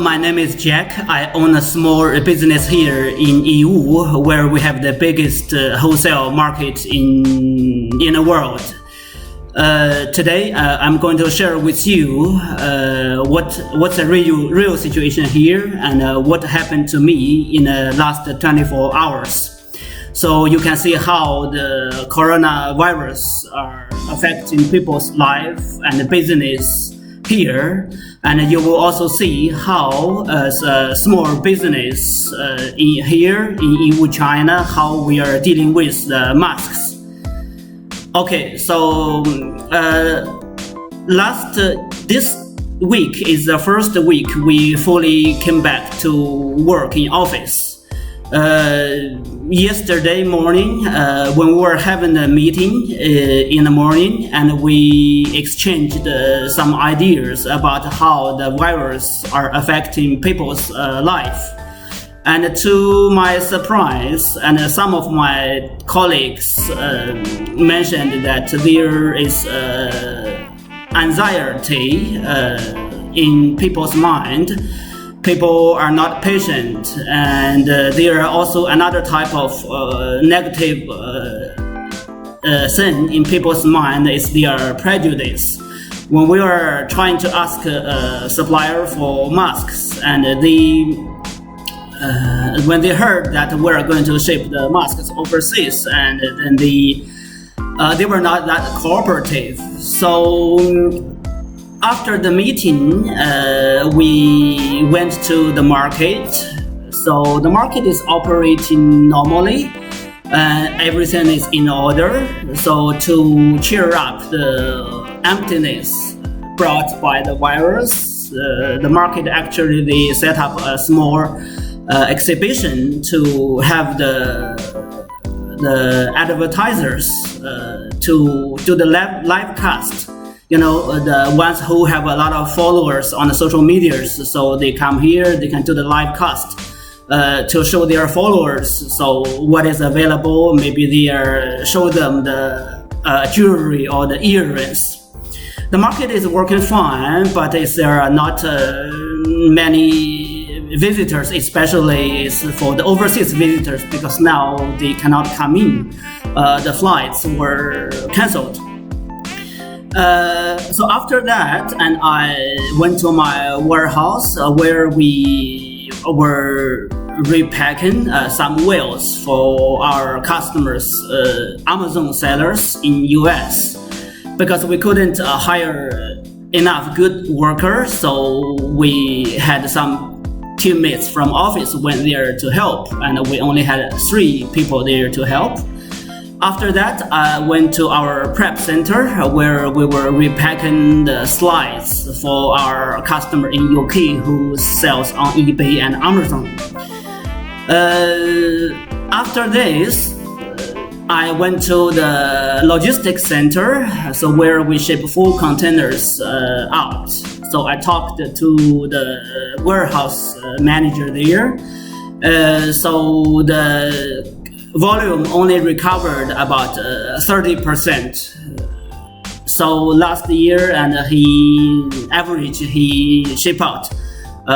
my name is Jack. I own a small business here in Yiwu, where we have the biggest wholesale market in the world. Today, I'm going to share with you what's the real situation here and what happened to me in the last 24 hours. So you can see how the coronavirus are affecting people's life and business here, and you will also see how as a small business here in Yiwu, China, how we are dealing with the masks. Okay, so this week is the first week we fully came back to work in office. Yesterday morning, when we were having a meeting in the morning, and we exchanged some ideas about how the virus are affecting people's life. And to my surprise, and some of my colleagues mentioned that there is anxiety in people's mind. People are not patient, and there are also another type of negative thing in people's mind is their prejudice. When we are trying to ask a supplier for masks, and when they heard that we are going to ship the masks overseas, and then they were not that cooperative. So after the meeting, we went to the market. So the market is operating normally. Everything is in order. So to cheer up the emptiness brought by the virus, the market actually they set up a small exhibition to have the advertisers to do the live cast. You know, the ones who have a lot of followers on the social medias, so they come here, they can do the live cast to show their followers. So what is available, maybe they show them the jewelry or the earrings. The market is working fine, but there are not many visitors, especially for the overseas visitors, because now they cannot come in. The flights were cancelled. So after that, and I went to my warehouse where we were repacking some wheels for our customers, Amazon sellers in US, because we couldn't hire enough good workers, so we had some teammates from office went there to help, and we only had 3 people there to help. After that, I went to our prep center where we were repacking the slides for our customer in UK who sells on eBay and Amazon. After this, I went to the logistics center, so where we ship full containers out. So I talked to the warehouse manager there. So the volume only recovered about 30%. So last year, and he ship out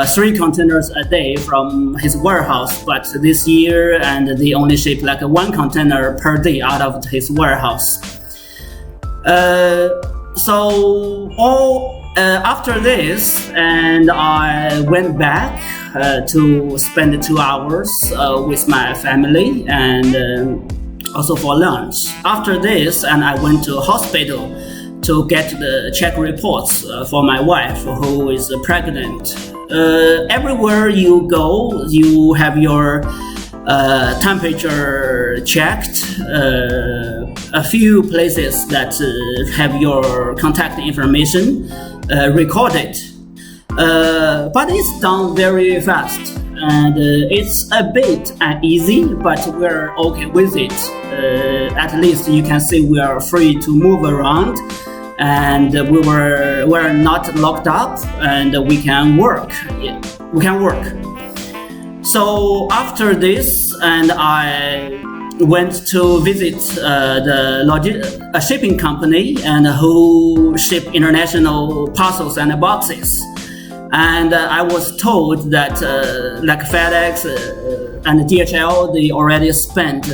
3 containers a day from his warehouse, but this year and they only ship like 1 container per day out of his warehouse. After this, and I went back to spend 2 hours with my family, and also for lunch. After this, and I went to hospital to get the check reports for my wife who is pregnant. Everywhere you go, you have your temperature checked. A few places that have your contact information recorded, but it's done very fast, and it's a bit uneasy, but we're okay with it. At least you can see we are free to move around, and we're not locked up, and we can work. So after this, and I went to visit a shipping company and who ship international parcels and boxes. And I was told that like FedEx and DHL, they already spent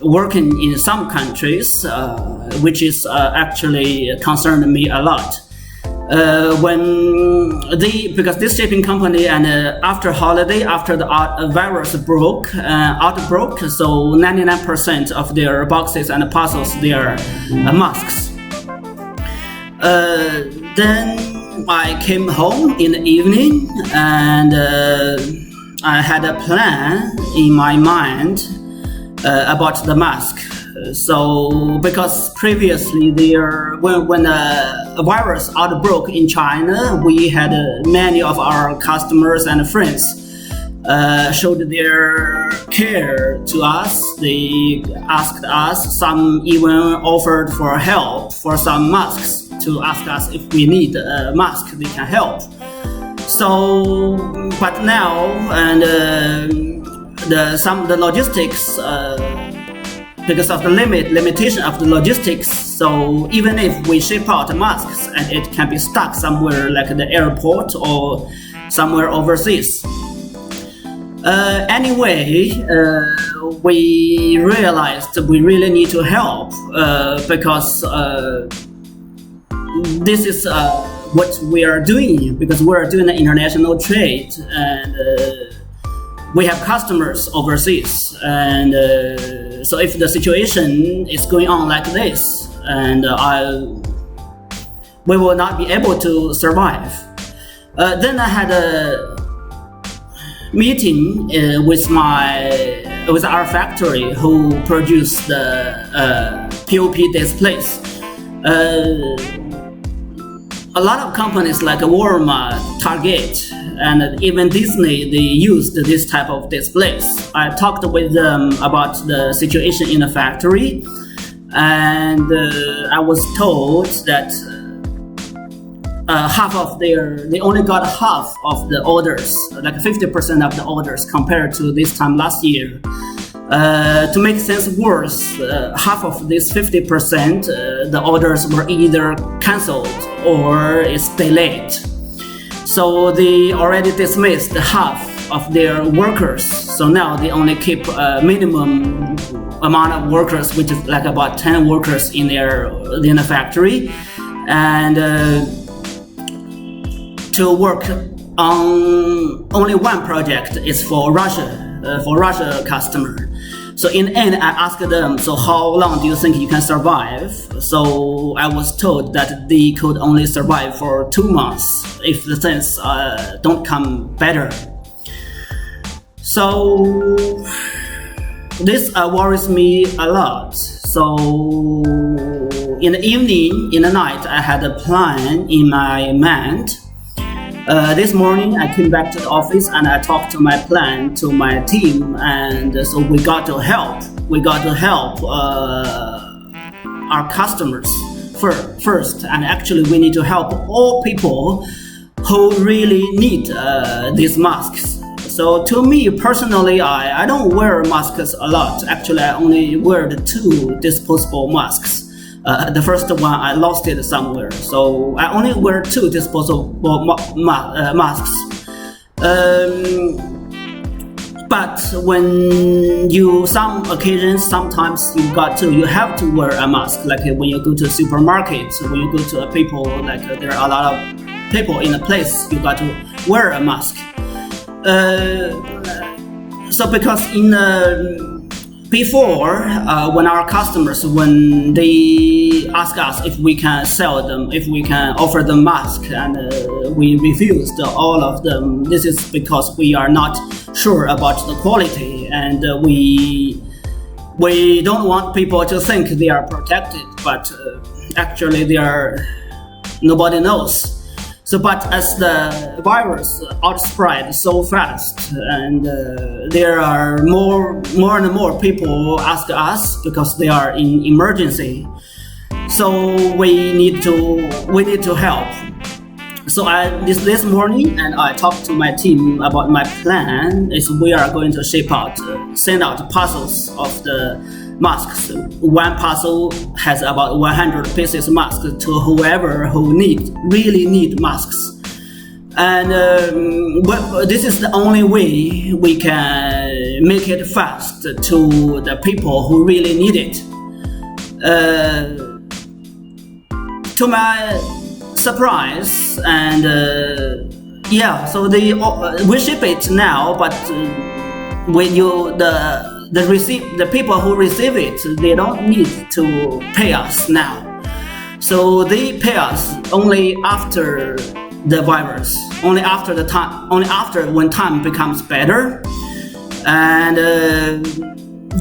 working in some countries, which is actually concerned me a lot. Because this shipping company, and after holiday, after the virus outbroke, so 99% of their boxes and parcels, they are masks. Then I came home in the evening, and I had a plan in my mind about the mask. So because previously when a virus outbroke in China, we had many of our customers and friends showed their care to us. They asked us, some even offered for help for some masks, to ask us if we need a mask, they can help. So, but now, and the logistics, because of the limitation of the logistics, so even if we ship out masks and it can be stuck somewhere like the airport or somewhere overseas. Anyway, we realized we really need to help because this is what we are doing, because we're doing an international trade, and we have customers overseas, and so if the situation is going on like this, and we will not be able to survive. Then I had a meeting with our factory who produced the POP displays. A lot of companies like Walmart, Target, and even Disney, they used this type of displays. I talked with them about the situation in the factory, and I was told that they only got half of the orders, like 50% of the orders compared to this time last year. To make things worse, half of this 50%, the orders were either cancelled or is delayed. So they already dismissed half of their workers. So now they only keep a minimum amount of workers, which is like about 10 workers in the factory, and to work on only one project is for Russia customer. So in the end, I asked them, so how long do you think you can survive? So I was told that they could only survive for 2 months if the things don't come better. So this worries me a lot. So in the evening, in the night, I had a plan in my mind. This morning I came back to the office and I talked to my plan to my team, and so we got to help our customers first, and actually we need to help all people who really need these masks. So to me personally, I don't wear masks a lot. Actually, I only wear the 2 disposable masks. The first one, I lost it somewhere, so I only wear 2 disposable masks. But when some occasions, sometimes you have to wear a mask. Like when you go to a supermarket, when you go to a people, like there are a lot of people in a place, you got to wear a mask. So because before, when our customers, when they ask us if we can sell them, if we can offer them masks, and we refused all of them, this is because we are not sure about the quality, and we don't want people to think they are protected, but actually nobody knows. So, but as the virus outspread so fast, and there are more and more people ask us because they are in emergency. So we need to help. So this morning, and I talked to my team about my plan. Is we are going to send out parcels of the masks. One parcel has about 100 pieces masks to whoever who really need masks. And this is the only way we can make it fast to the people who really need it. To my surprise, and so we ship it now, but when the people who receive it, they don't need to pay us now. So they pay us only after the virus, only after when time becomes better, and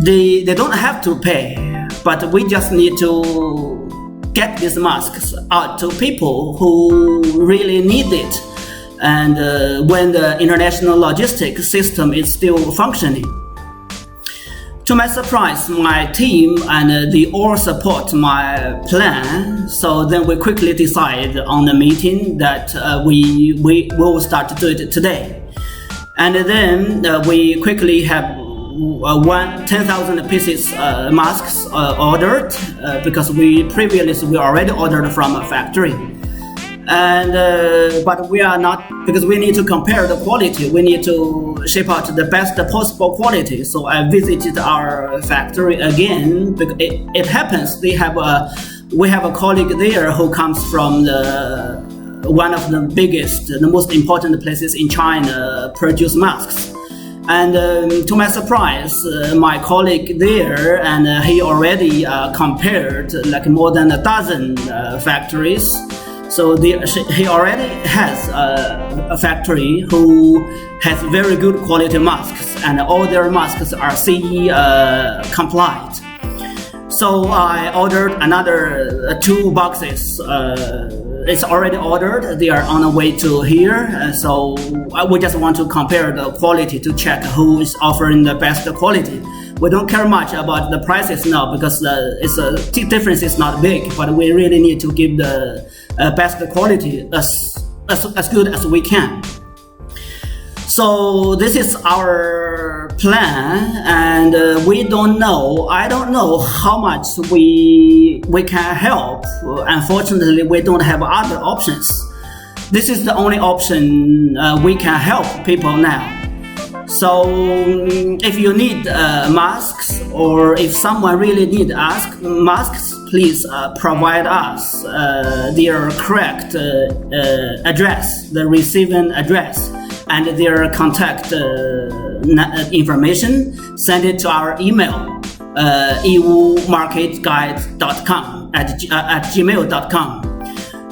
they don't have to pay, but we just need to get these masks out to people who really need it, and when the international logistics system is still functioning. To my surprise, my team and they all support my plan. So then we quickly decide on the meeting that we will start to do it today. And then we quickly have 10,000 pieces masks ordered because we already ordered from a factory. And but we are not, because we need to compare the quality. We need to ship out the best possible quality. So I visited our factory again. Because it happens we have a colleague there who comes from one of the biggest, the most important places in China produce masks. And to my surprise, my colleague there, and he already compared like more than a dozen factories. So he already has a factory who has very good quality masks, and all their masks are CE compliant. So I ordered another 2 boxes. It's already ordered. They are on the way to here. So we just want to compare the quality to check who is offering the best quality. We don't care much about the prices now because the difference is not big, but we really need to give the best quality as good as we can. So this is our plan, and I don't know how much we can help. Unfortunately, we don't have other options. This is the only option we can help people now. So if you need masks, or if someone really needs masks, please provide us their correct address, the receiving address, and their contact information. Send it to our email, yiwumarketguide.com at gmail.com.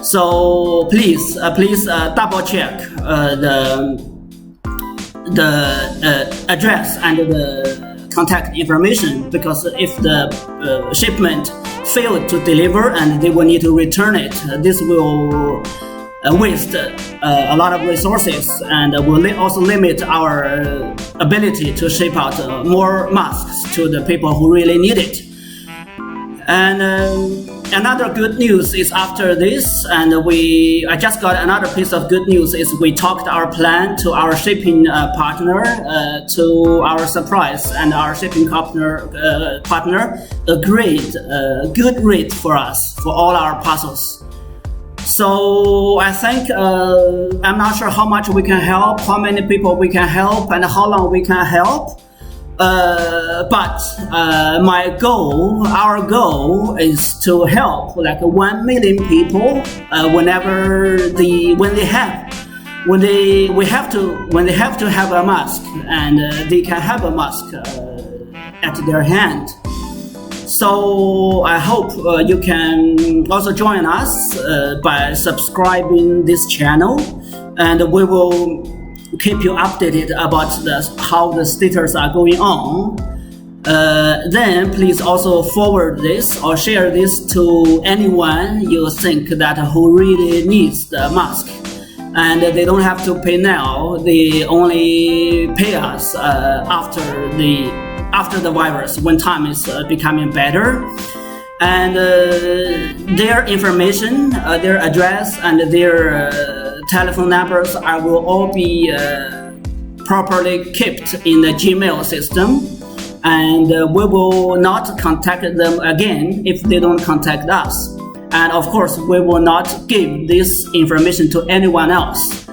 So please double check the address and the contact information, because if the shipment failed to deliver and they will need to return it, this will waste a lot of resources and will also limit our ability to ship out more masks to the people who really need it. And another good news is after this, and I just got another piece of good news, is we talked our plan to our shipping partner. To our surprise, and our shipping partner agreed good rate for us for all our parcels. So I think I'm not sure how much we can help, how many people we can help, and how long we can help. But our goal is to help like 1 million people when they have to have a mask, and they can have a mask at their hand. So I hope you can also join us by subscribing this channel, and we will keep you updated about how the status are going on. Then please also forward this or share this to anyone you think that who really needs the mask, and they don't have to pay now. They only pay us after the virus, when time is becoming better. And their information, their address, and their telephone numbers will all be properly kept in the Gmail system, and we will not contact them again if they don't contact us. And of course, we will not give this information to anyone else.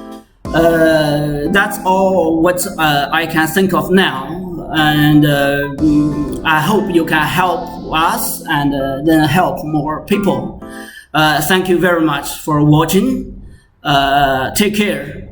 That's all what I can think of now, and I hope you can help us and then help more people. Thank you very much for watching. Take care.